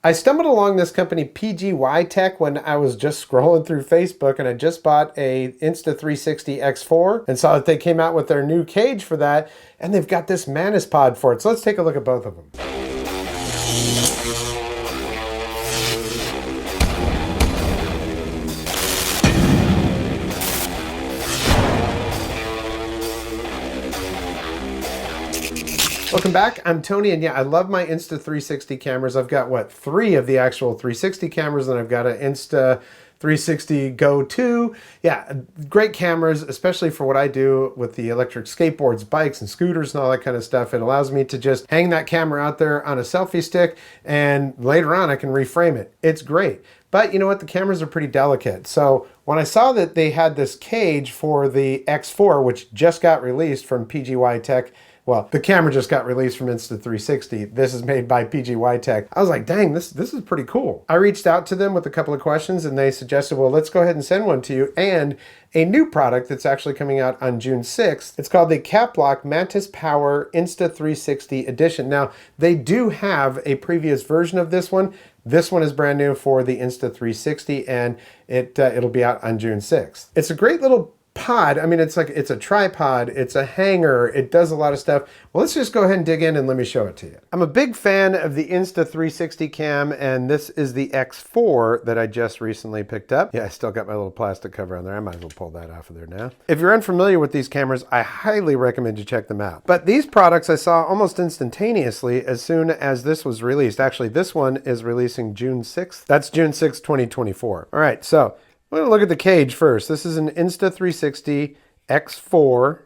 I stumbled along this company PGYTECH when I was just scrolling through Facebook, and I just bought a Insta360 X4 and saw that they came out with their new cage for that, and they've got this MantisPod for it. So let's take a look at both of them. Welcome back. I'm Tony, and yeah, I love my Insta360 cameras. I've got, what, 3 of the actual 360 cameras, and I've got an Insta360 Go 2. Yeah, great cameras, especially for what I do with the electric skateboards, bikes, and scooters and all that kind of stuff. It allows me to just hang that camera out there on a selfie stick, and later on I can reframe it. It's great. But you know what? The cameras are pretty delicate. So when I saw that they had this cage for the X4, which just got released from PGYTECH, well, the camera just got released from Insta360. This is made by PGYTECH. I was like, dang, this is pretty cool. I reached out to them with a couple of questions, and they suggested, well, let's go ahead and send one to you, and a new product that's actually coming out on June 6th. It's called the Cap Lock Mantis Power Insta360 Edition. Now, they do have a previous version of this one. This one is brand new for the Insta360, and it'll be out on June 6th. It's a great little pod. I mean, it's a tripod, it's a hanger, it does a lot of stuff. Well, let's just go ahead and dig in and let me show it to you. I'm a big fan of the Insta360 cam, and this is the X4 that I just recently picked up. Yeah, I still got my little plastic cover on there. I might as well pull that off of there now. If you're unfamiliar with these cameras, I highly recommend you check them out. But these products I saw almost instantaneously as soon as this was released. Actually, this one is releasing June 6th. That's June 6th, 2024. All right, so we're going to look at the cage first. This is an Insta360 X4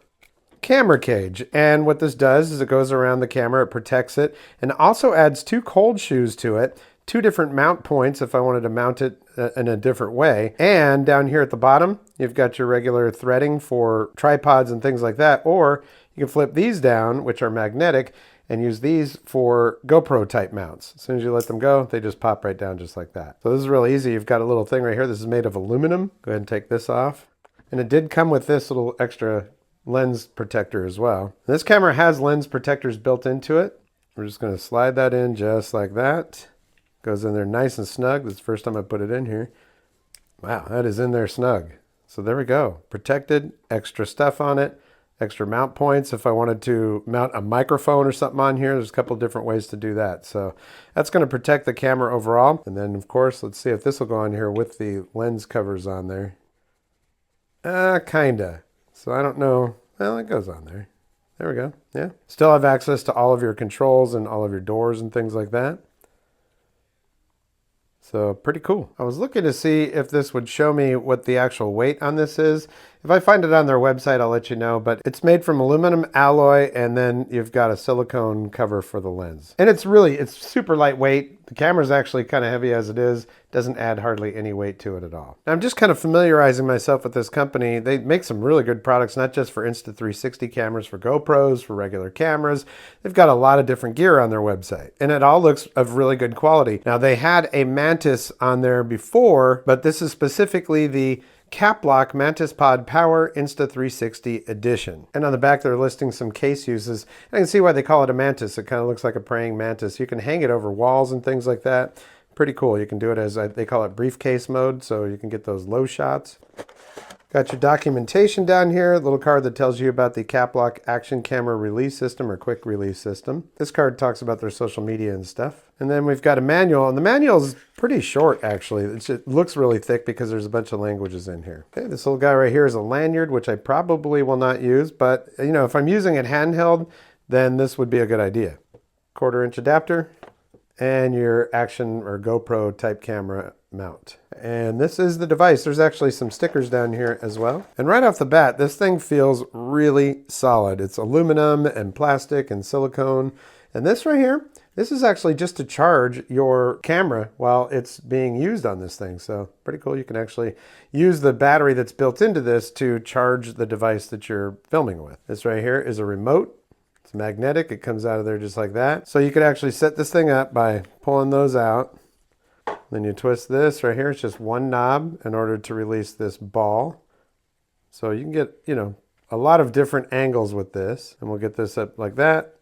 camera cage. And what this does is it goes around the camera, it protects it, and also adds 2 cold shoes to it, 2 different mount points if I wanted to mount it in a different way. And down here at the bottom, you've got your regular threading for tripods and things like that, or you can flip these down, which are magnetic, and use these for GoPro type mounts. As soon as you let them go, they just pop right down just like that. So this is really easy. You've got a little thing right here. This is made of aluminum. Go ahead and take this off. And it did come with this little extra lens protector as well. This camera has lens protectors built into it. We're just gonna slide that in just like that. Goes in there nice and snug. This is the first time I put it in here. Wow, that is in there snug. So there we go. Protected, extra stuff on it. Extra mount points if I wanted to mount a microphone or something on here. There's a couple different ways to do that. So that's going to protect the camera overall. And then of course, let's see if this will go on here with the lens covers on there. Kinda. So I don't know. Well, it goes on there. There we go. Yeah. Still have access to all of your controls and all of your doors and things like that. So pretty cool. I was looking to see if this would show me what the actual weight on this is. If I find it on their website, I'll let you know, but it's made from aluminum alloy, and then you've got a silicone cover for the lens. And it's super lightweight. The camera's actually kind of heavy as it is. Doesn't add hardly any weight to it at all. Now, I'm just kind of familiarizing myself with this company. They make some really good products, not just for Insta360 cameras, for GoPros, for regular cameras. They've got a lot of different gear on their website, and it all looks of really good quality. Now, they had a Mantis on there before, but this is specifically the Cap Lock MantisPod Power Insta360 Edition. And on the back, they're listing some case uses. I can see why they call it a mantis. It kind of looks like a praying mantis. You can hang it over walls and things like that. Pretty cool. You can do it as, they call it briefcase mode, so you can get those low shots. Got your documentation down here, a little card that tells you about the Cap Lock Action Camera Release System or Quick Release System. This card talks about their social media and stuff. And then we've got a manual, and the manual is pretty short actually. It looks really thick because there's a bunch of languages in here. Okay, this little guy right here is a lanyard, which I probably will not use, but you know, if I'm using it handheld, then this would be a good idea. 1/4-inch adapter, and your action or GoPro type camera mount. And this is the device. There's actually some stickers down here as well. And right off the bat, this thing feels really solid. It's aluminum and plastic and silicone. And this right here, this is actually just to charge your camera while it's being used on this thing. So pretty cool. You can actually use the battery that's built into this to charge the device that you're filming with. This right here is a remote. It's magnetic. It comes out of there just like that. So you could actually set this thing up by pulling those out. Then you twist this right here. It's just one knob in order to release this ball. So you can get, you know, a lot of different angles with this. And we'll get this up like that.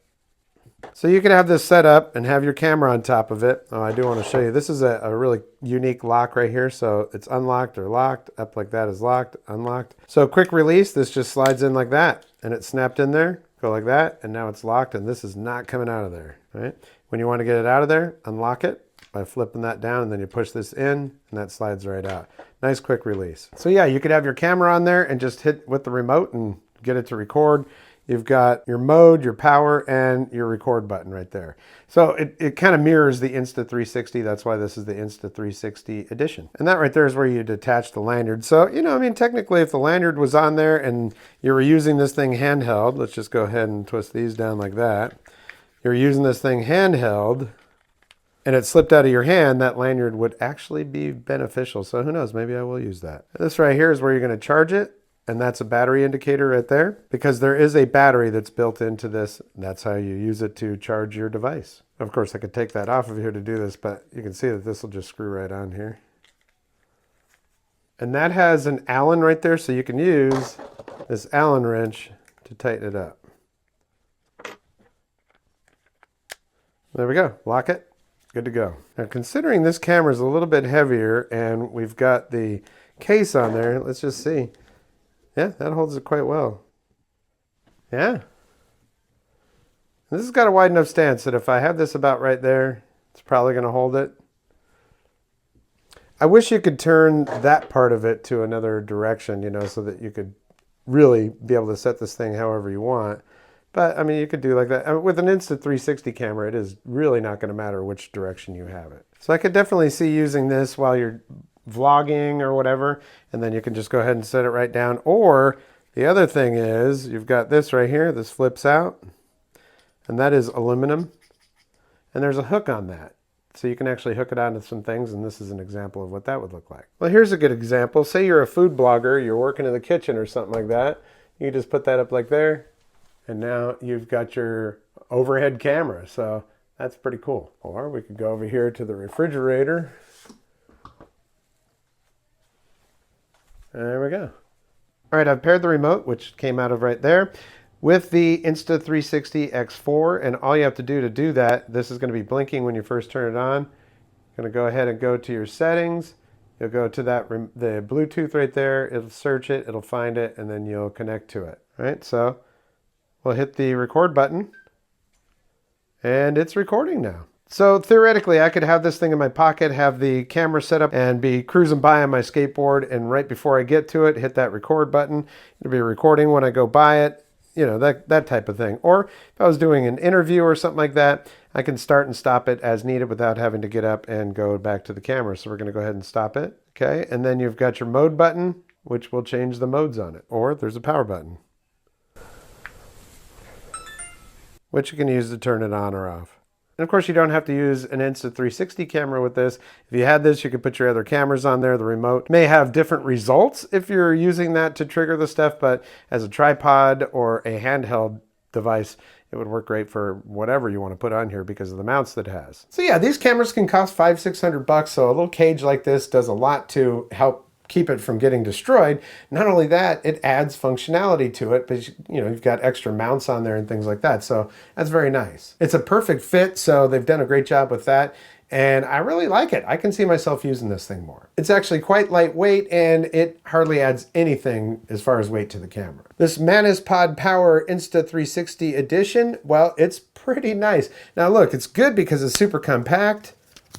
So you can have this set up and have your camera on top of it. Oh, I do want to show you. This is a really unique lock right here. So it's unlocked or locked. Up like that is locked, unlocked. So quick release, this just slides in like that. And it's snapped in there. Go like that. And now it's locked and this is not coming out of there. Right? When you want to get it out of there, unlock it by flipping that down. And then you push this in and that slides right out. Nice quick release. So yeah, you could have your camera on there and just hit with the remote and get it to record. You've got your mode, your power, and your record button right there. So it kind of mirrors the Insta360. That's why this is the Insta360 edition. And that right there is where you detach the lanyard. So, you know, I mean, technically if the lanyard was on there and you were using this thing handheld, let's just go ahead and twist these down like that. You're using this thing handheld and it slipped out of your hand, that lanyard would actually be beneficial. So who knows, maybe I will use that. This right here is where you're going to charge it. And that's a battery indicator right there because there is a battery that's built into this. That's how you use it to charge your device. Of course, I could take that off of here to do this, but you can see that this will just screw right on here. And that has an Allen right there, so you can use this Allen wrench to tighten it up. There we go. Lock it. Good to go. Now, considering this camera is a little bit heavier and we've got the case on there, let's just see. Yeah, that holds it quite well. Yeah. This has got a wide enough stance that if I have this about right there, it's probably going to hold it. I wish you could turn that part of it to another direction, you know, so that you could really be able to set this thing however you want. But, I mean, you could do like that. I mean, with an Insta360 camera, it is really not going to matter which direction you have it. So I could definitely see using this while you're vlogging or whatever, and then you can just go ahead and set it right down. Or the other thing is you've got this right here, this flips out, and that is aluminum, and there's a hook on that, so you can actually hook it onto some things, and this is an example of what that would look like. Well, here's a good example. Say you're a food blogger, you're working in the kitchen or something like that. You just put that up like there, and now you've got your overhead camera, so that's pretty cool. Or we could go over here to the refrigerator. There we go. All right, I've paired the remote, which came out of right there, with the Insta360 X4, and all you have to do that, this is going to be blinking when you first turn it on. You're going to go ahead and go to your settings. You'll go to that the Bluetooth right there. It'll search it, it'll find it, and then you'll connect to it. All right, so we'll hit the record button, and it's recording now. So theoretically, I could have this thing in my pocket, have the camera set up, and be cruising by on my skateboard, and right before I get to it, hit that record button. It'll be recording when I go by it, you know, that type of thing. Or if I was doing an interview or something like that, I can start and stop it as needed without having to get up and go back to the camera. So we're going to go ahead and stop it. Okay, and then you've got your mode button, which will change the modes on it. Or there's a power button, which you can use to turn it on or off. And of course, you don't have to use an Insta360 camera with this. If you had this, you could put your other cameras on there. The remote may have different results if you're using that to trigger the stuff, but as a tripod or a handheld device, it would work great for whatever you want to put on here because of the mounts that it has. So yeah, these cameras can cost $500-600, so a little cage like this does a lot to help keep it from getting destroyed. Not only that, it adds functionality to it, but you know, you've got extra mounts on there and things like that. So that's very nice. It's a perfect fit, so they've done a great job with that. And I really like it. I can see myself using this thing more. It's actually quite lightweight and it hardly adds anything as far as weight to the camera. This MantisPod Power Insta360 edition, well, it's pretty nice. Now look, it's good because it's super compact.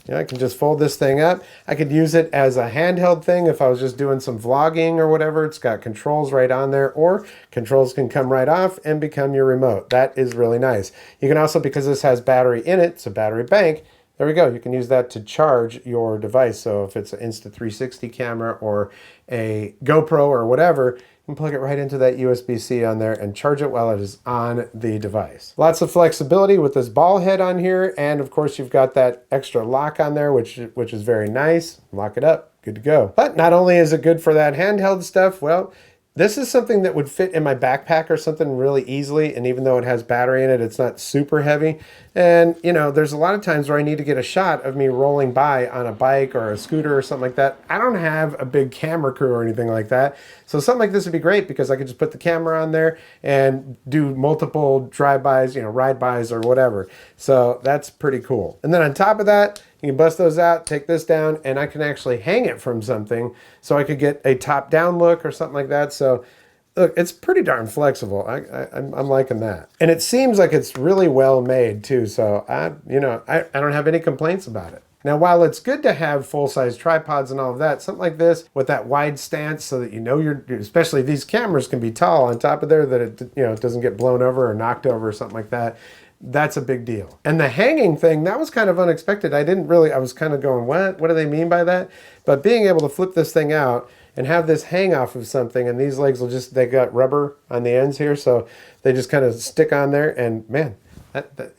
You know, I can just fold this thing up. I could use it as a handheld thing if I was just doing some vlogging or whatever. It's got controls right on there, or controls can come right off and become your remote. That is really nice. You can also, because this has battery in it, it's a battery bank, there we go. You can use that to charge your device. So if it's an Insta360 camera or a GoPro or whatever, you can plug it right into that USB-C on there and charge it while it is on the device. Lots of flexibility with this ball head on here. And of course, you've got that extra lock on there, which is very nice. Lock it up, good to go. But not only is it good for that handheld stuff, well, This is something that would fit in my backpack or something really easily, and even though it has battery in it, it's not super heavy. And, you know, there's a lot of times where I need to get a shot of me rolling by on a bike or a scooter or something like that. I don't have a big camera crew or anything like that. So something like this would be great because I could just put the camera on there and do multiple drive-bys, you know, ride-bys or whatever. So that's pretty cool. And then on top of that, you can bust those out, take this down, and I can actually hang it from something so I could get a top-down look or something like that. So look, it's pretty darn flexible. I'm liking that. And it seems like it's really well made too. So I don't have any complaints about it. Now, while it's good to have full-size tripods and all of that, something like this with that wide stance so that you know especially these cameras can be tall on top of there that it doesn't get blown over or knocked over or something like that. That's a big deal. And the hanging thing, that was kind of unexpected. I was kind of going, what do they mean by that? But being able to flip this thing out and have this hang off of something, and these legs they got rubber on the ends here, so they just kind of stick on there, and man,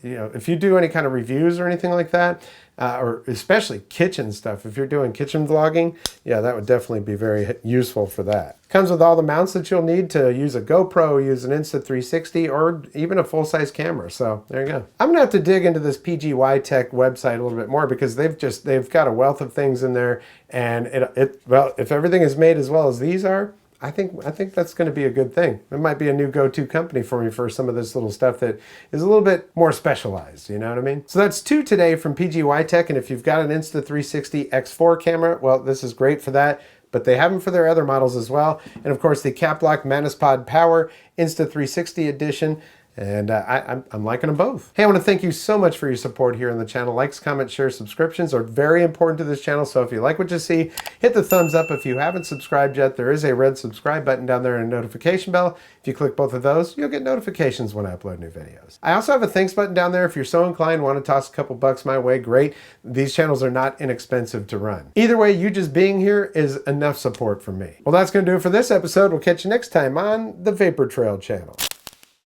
if you do any kind of reviews or anything like that, or especially kitchen stuff, if you're doing kitchen vlogging, yeah, that would definitely be very useful for that. Comes with all the mounts that you'll need to use a GoPro, use an Insta360, or even a full-size camera. So there you go. I'm gonna have to dig into this PGYTECH website a little bit more because they've got a wealth of things in there, and well, if everything is made as well as these are, I think that's going to be a good thing. It might be a new go-to company for me for some of this little stuff that is a little bit more specialized, you know what I mean? So that's 2 today from PGYTECH, and if you've got an Insta360 X4 camera, well, this is great for that, but they have them for their other models as well. And of course, the cap lock MantisPod Power Insta360 edition. And I'm liking them both. Hey, I want to thank you so much for your support here on the channel. Likes, comments, shares, subscriptions are very important to this channel. So if you like what you see, hit the thumbs up. If you haven't subscribed yet, there is a red subscribe button down there and a notification bell. If you click both of those, you'll get notifications when I upload new videos. I also have a thanks button down there. If you're so inclined, want to toss a couple bucks my way, great. These channels are not inexpensive to run. Either way, you just being here is enough support from me. Well, that's going to do it for this episode. We'll catch you next time on the Vapor Trail channel.